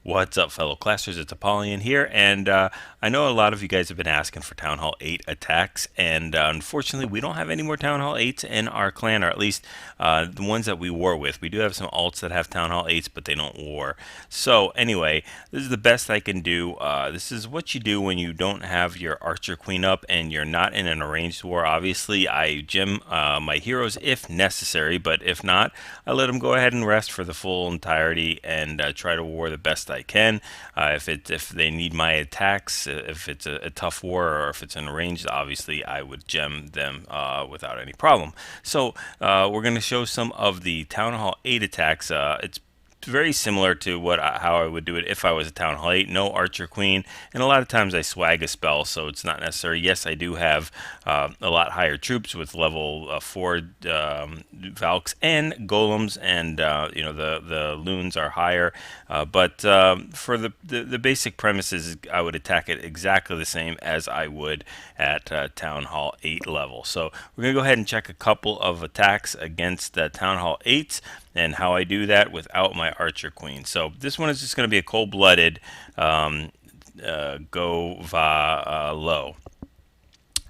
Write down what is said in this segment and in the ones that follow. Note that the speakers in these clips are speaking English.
What's up, fellow classers? It's Apollyon here, and I know a lot of you guys have been asking for Town Hall 8 attacks, and unfortunately, we don't have any more Town Hall 8s in our clan, or at least the ones that we war with. We do have some alts that have Town Hall 8s, but they don't war. So anyway, this is the best I can do. This is what you do when you don't have your Archer Queen up and you're not in an arranged war. Obviously, I gem my heroes if necessary, but if not, I let them go ahead and rest for the full entirety and try to war the best I can. If they need my attacks, if it's a tough war or if it's an arranged, obviously I would gem them without any problem. So we're going to show some of the Town Hall 8 attacks. It's very similar to how I would do it if I was a Town Hall 8. No Archer Queen, and a lot of times I swag a spell, so it's not necessary. Yes, I do have a lot higher troops with level 4 Valks and Golems, and the loons are higher. But for the basic premises, I would attack it exactly the same as I would at Town Hall 8 level. So we're going to go ahead and check a couple of attacks against Town Hall 8s and how I do that without my Archer Queen. So this one is just going to be a cold-blooded GoBoHo.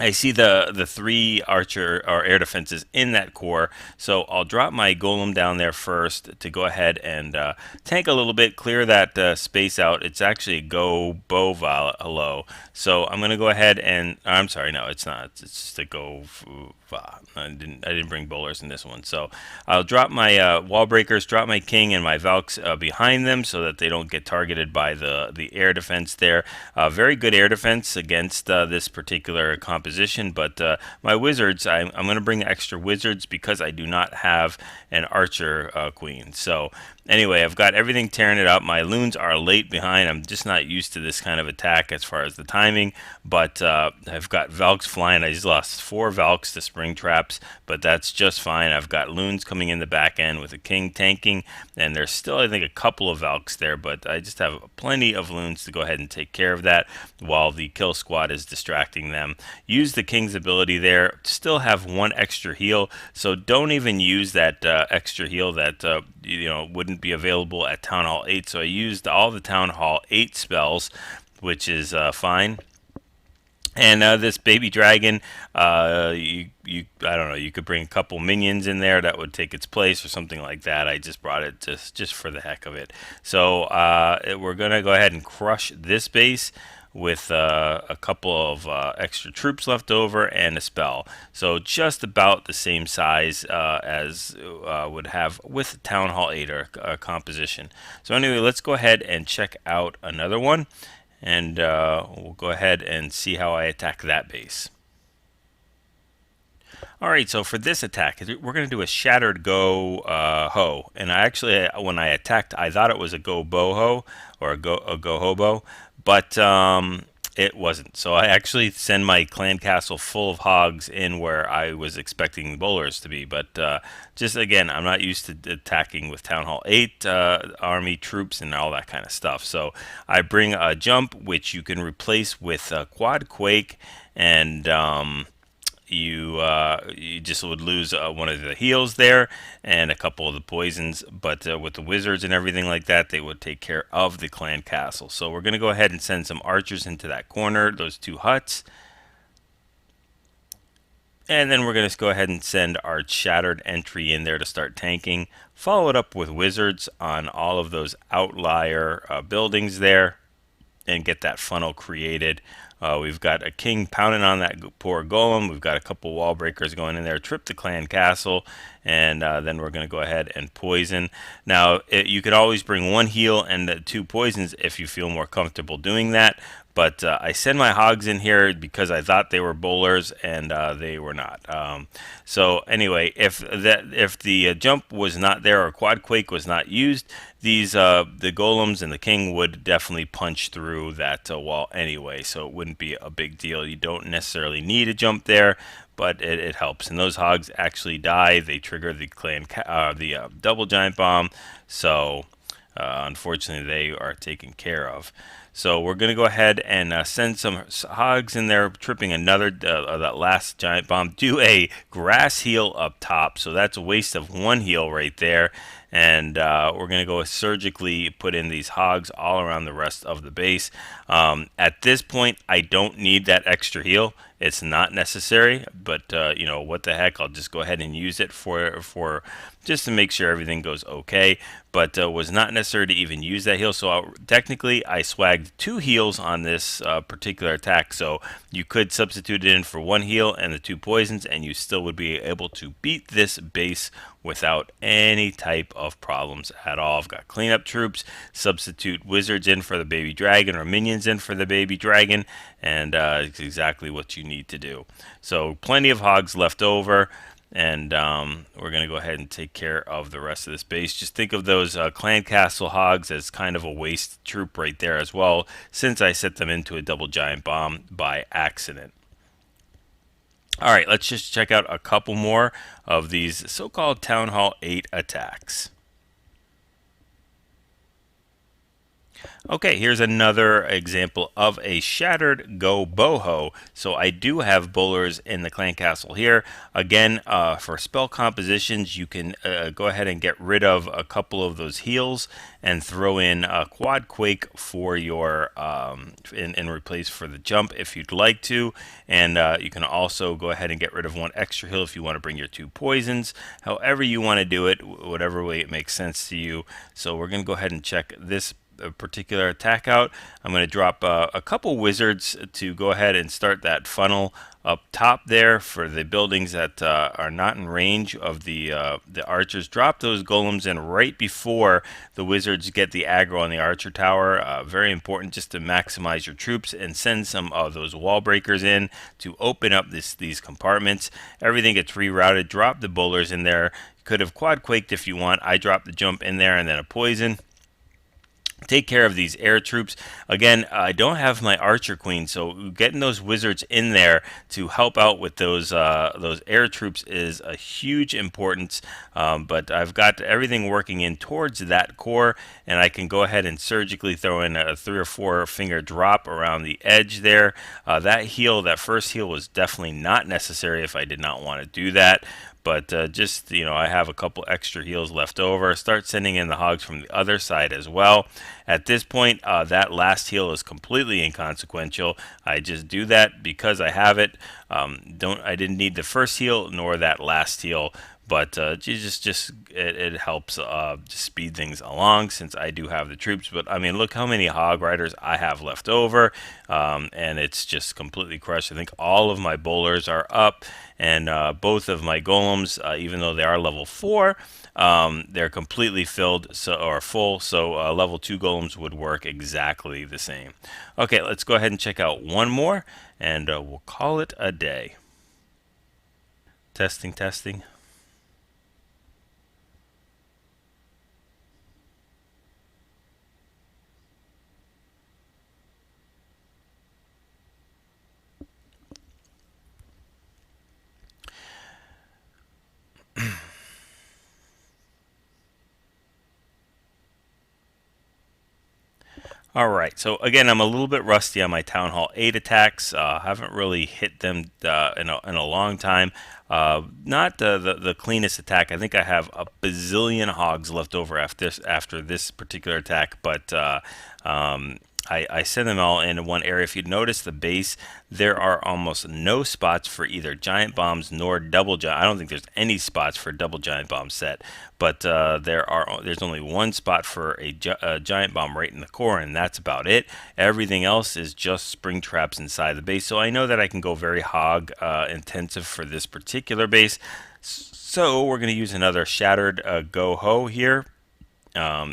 I see the three archer or air defenses in that core, so I'll drop my golem down there first to go ahead and tank a little bit, clear that space out. It's actually GoBoHo, so I'm gonna go ahead and I'm sorry, no, it's not. It's just a I didn't bring bowlers in this one, so I'll drop my wall breakers, drop my king and my Valks behind them so that they don't get targeted by the air defense there. Very good air defense against this particular composition, but my wizards, I'm going to bring extra wizards because I do not have an archer queen. So anyway, I've got everything tearing it up. My loons are late behind. I'm just not used to this kind of attack as far as the timing, but I've got Valks flying. I just lost 4 Valks to spring traps, but that's just fine. I've got loons coming in the back end with a king tanking, and there's still, I think, a couple of Valks there, but I just have plenty of loons to go ahead and take care of that while the kill squad is distracting them. Use the king's ability there. Still have 1 extra heal, so don't even use that extra heal that wouldn't be available at Town Hall 8. So I used all the Town Hall 8 spells, which is fine. And this baby dragon, I don't know, you could bring a couple minions in there that would take its place or something like that. I just brought it just for the heck of it. So we're gonna go ahead and crush this base with a couple of extra troops left over and a spell. So just about the same size as would have with Town Hall 8 or composition. So anyway, let's go ahead and check out another one, and we'll go ahead and see how I attack that base. Alright, so for this attack, we're going to do a Shattered GoHo. And I actually, when I attacked, I thought it was a GoBoHo or a GoHobo, but it wasn't. So I actually send my clan castle full of hogs in where I was expecting bowlers to be. But just again, I'm not used to attacking with Town Hall 8 army troops and all that kind of stuff. So I bring a jump, which you can replace with a quad quake, and you just would lose one of the heals there and a couple of the poisons, but with the wizards and everything like that, they would take care of the clan castle. So we're going to go ahead and send some archers into that corner, those 2 huts, and then we're going to go ahead and send our shattered entry in there to start tanking. Follow it up with wizards on all of those outlier buildings there and get that funnel created. We've got a king pounding on that poor golem. We've got a couple wall breakers going in there, trip the clan castle, and then we're going to go ahead and poison. Now, you could always bring 1 heal and 2 poisons if you feel more comfortable doing that. But I send my hogs in here because I thought they were bowlers, and they were not. So anyway, if the jump was not there or quad quake was not used, these the golems and the king would definitely punch through that wall anyway. So it wouldn't be a big deal. You don't necessarily need a jump there, but it helps. And those hogs actually die. They trigger the double giant bomb. So unfortunately, they are taken care of. So we're going to go ahead and send some hogs in there, tripping another, that last giant bomb. Do a grass heal up top, so that's a waste of one heal right there. And we're going to go surgically put in these hogs all around the rest of the base. At this point, I don't need that extra heal. It's not necessary, but you know what the heck? I'll just go ahead and use it for just to make sure everything goes okay. But was not necessary to even use that heal. So technically, I swagged 2 heals on this particular attack. So you could substitute it in for 1 heal and the 2 poisons, and you still would be able to beat this base without any type of problems at all. I've got cleanup troops, substitute wizards in for the baby dragon or minions in for the baby dragon, and it's exactly what you need to do. So plenty of hogs left over, and we're going to go ahead and take care of the rest of this base. Just think of those clan castle hogs as kind of a waste troop right there as well, since I set them into a double giant bomb by accident. All right, let's just check out a couple more of these so-called Town Hall 8 attacks. Okay, here's another example of a shattered GoBoHo. So I do have bowlers in the clan castle here. Again, for spell compositions, you can go ahead and get rid of a couple of those heals and throw in a quad quake for your and replace for the jump if you'd like to. And you can also go ahead and get rid of 1 extra heal if you want to bring your 2 poisons. However you want to do it, whatever way it makes sense to you. So we're going to go ahead and check this particular attack out. I'm going to drop a couple wizards to go ahead and start that funnel up top there for the buildings that are not in range of the archers. Drop those golems in right before the wizards get the aggro on the archer tower. Very important just to maximize your troops, and send some of those wall breakers in to open up these compartments. Everything gets rerouted. Drop the bowlers in there. You could have quad quaked if you want. I dropped the jump in there and then a poison. Take care of these air troops. Again, I don't have my archer queen, so getting those wizards in there to help out with those air troops is a huge importance. But I've got everything working in towards that core, and I can go ahead and surgically throw in a 3 or 4 finger drop around the edge there. That first heal was definitely not necessary if I did not want to do that. But just, you know, I have a couple extra heals left over. Start sending in the hogs from the other side as well. At this point, that last heal is completely inconsequential. I just do that because I have it. I didn't need the first heal nor that last heal. But it helps just speed things along since I do have the troops. But I mean, look how many hog riders I have left over, and it's just completely crushed. I think all of my bowlers are up, and both of my golems, even though they are level 4, they're completely filled or full. So level 2 golems would work exactly the same. Okay, let's go ahead and check out one more, and we'll call it a day. Testing, testing. All right, so again, I'm a little bit rusty on my Town Hall 8 attacks. Haven't really hit them in a long time. Not the cleanest attack. I think I have a bazillion hogs left over after this particular attack, but I send them all into one area. If you notice the base, there are almost no spots for either giant bombs nor double giant. I don't think there's any spots for double giant bomb set, but there's only one spot for a giant bomb right in the core, and that's about it. Everything else is just spring traps inside the base. So I know that I can go very hog intensive for this particular base. So we're going to use another shattered GoHo here.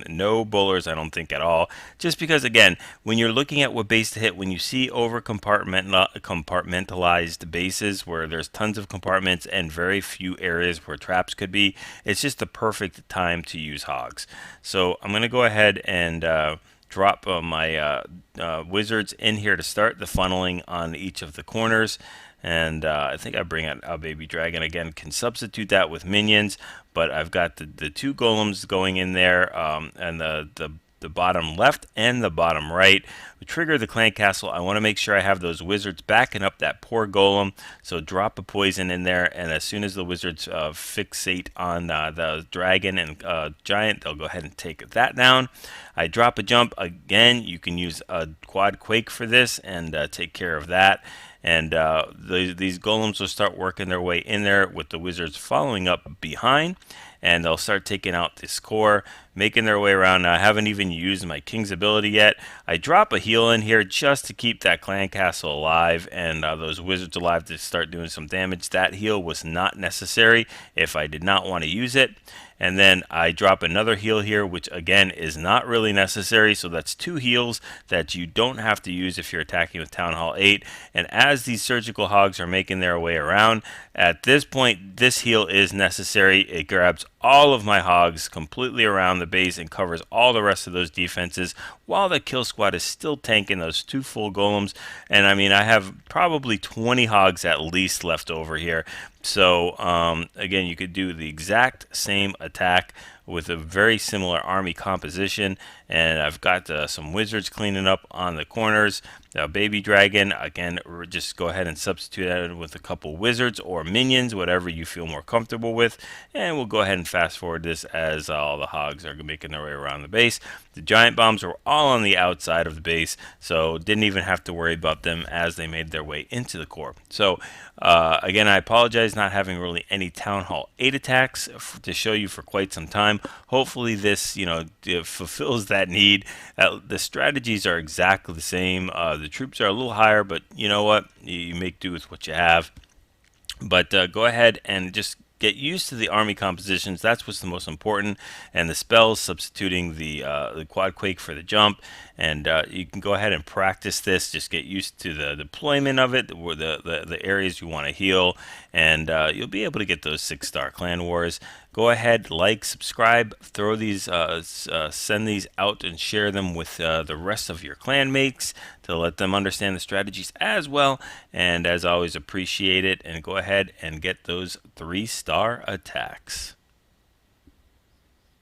No bowlers, I don't think at all. Just because, again, when you're looking at what base to hit, when you see over compartmentalized bases where there's tons of compartments and very few areas where traps could be, it's just the perfect time to use hogs. So I'm going to go ahead and drop my wizards in here to start the funneling on each of the corners. And I think I bring out a baby dragon again. Can substitute that with minions, but I've got the 2 golems going in there, and the the bottom left and the bottom right. We trigger the clan castle. I want to make sure I have those wizards backing up that poor golem, so drop a poison in there, and as soon as the wizards fixate on the dragon and giant, they'll go ahead and take that down. I drop a jump. Again, you can use a quad quake for this and take care of that. And these golems will start working their way in there with the wizards following up behind, and they'll start taking out this core, making their way around. Now, I haven't even used my king's ability yet. I drop a heal in here just to keep that clan castle alive and those wizards alive to start doing some damage. That heal was not necessary if I did not want to use it. And then I drop another heal here, which again is not really necessary. So that's 2 heals that you don't have to use if you're attacking with Town Hall 8. And as these surgical hogs are making their way around, at this point, this heal is necessary. It grabs all of my hogs completely around the base and covers all the rest of those defenses while the kill squad is still tanking those 2 full golems. And I mean, I have probably 20 hogs at least left over here. So again, you could do the exact same attack with a very similar army composition, and I've got some wizards cleaning up on the corners. Baby dragon, again, just go ahead and substitute that with a couple wizards or minions, whatever you feel more comfortable with, and we'll go ahead and fast forward this as all the hogs are making their way around the base. The giant bombs were all on the outside of the base, so didn't even have to worry about them as they made their way into the core. So again, I apologize not having really any Town Hall 8 attacks to show you for quite some time. Hopefully this, fulfills that need. The strategies are exactly the same. The troops are a little higher, but you know what? You make do with what you have. But go ahead and just get used to the army compositions. That's what's the most important. And the spells, substituting the quad quake for the jump. And you can go ahead and practice this. Just get used to the deployment of it, the areas you want to heal, and you'll be able to get those 6-star clan wars. Go ahead, like, subscribe, throw these, send these out and share them with the rest of your clan mates to let them understand the strategies as well. And as always, appreciate it. And go ahead and get those 3-star attacks.